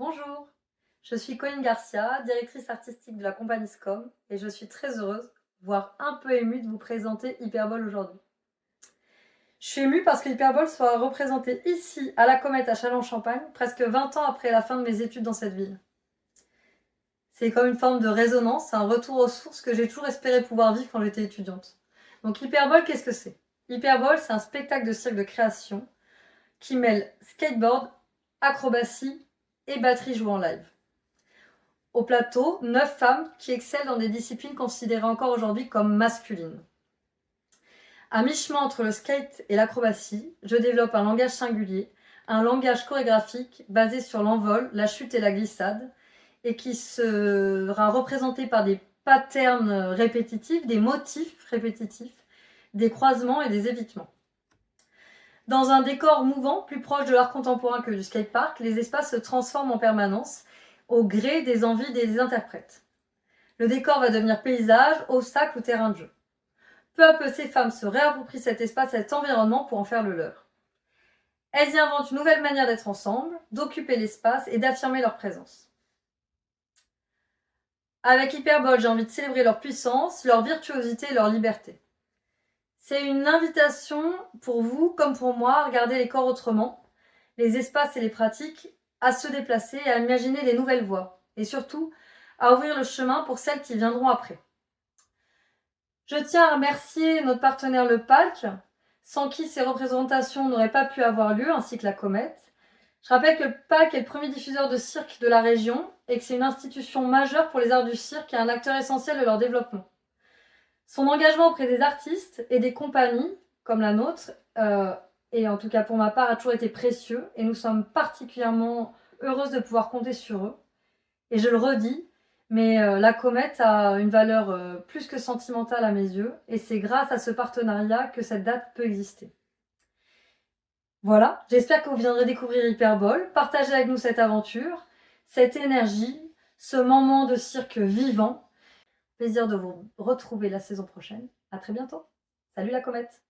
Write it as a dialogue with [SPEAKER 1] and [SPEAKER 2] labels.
[SPEAKER 1] Bonjour, je suis Colline Garcia, directrice artistique de la compagnie SCOM et je suis très heureuse, voire un peu émue de vous présenter Hyperbole aujourd'hui. Je suis émue parce que Hyperbole soit représenté ici, à la Comète à Châlons-en-Champagne, presque 20 ans après la fin de mes études dans cette ville. C'est comme une forme de résonance, un retour aux sources que j'ai toujours espéré pouvoir vivre quand j'étais étudiante. Donc Hyperbole, qu'est-ce que c'est? Hyperbole, c'est un spectacle de cirque de création qui mêle skateboard, acrobatie et batterie jouée en live. Au plateau, 9 femmes qui excellent dans des disciplines considérées encore aujourd'hui comme masculines. À mi-chemin entre le skate et l'acrobatie, je développe un langage singulier, un langage chorégraphique basé sur l'envol, la chute et la glissade, et qui sera représenté par des patterns répétitifs, des motifs répétitifs, des croisements et des évitements. Dans un décor mouvant, plus proche de l'art contemporain que du skatepark, les espaces se transforment en permanence au gré des envies des interprètes. Le décor va devenir paysage, obstacle ou terrain de jeu. Peu à peu, ces femmes se réapproprient cet espace, cet environnement pour en faire le leur. Elles y inventent une nouvelle manière d'être ensemble, d'occuper l'espace et d'affirmer leur présence. Avec Hyperbole, j'ai envie de célébrer leur puissance, leur virtuosité et leur liberté. C'est une invitation pour vous, comme pour moi, à regarder les corps autrement, les espaces et les pratiques, à se déplacer et à imaginer des nouvelles voies. Et surtout, à ouvrir le chemin pour celles qui viendront après. Je tiens à remercier notre partenaire Le Palc, sans qui ces représentations n'auraient pas pu avoir lieu, ainsi que la Comète. Je rappelle que le Palc est le premier diffuseur de cirque de la région et que c'est une institution majeure pour les arts du cirque et un acteur essentiel de leur développement. Son engagement auprès des artistes et des compagnies, comme la nôtre, et en tout cas pour ma part, a toujours été précieux et nous sommes particulièrement heureuses de pouvoir compter sur eux. Et je le redis, mais la Comète a une valeur plus que sentimentale à mes yeux et c'est grâce à ce partenariat que cette date peut exister. Voilà, j'espère que vous viendrez découvrir Hyperbole, partager avec nous cette aventure, cette énergie, ce moment de cirque vivant. Plaisir de vous retrouver la saison prochaine. À très bientôt. Salut la Comète!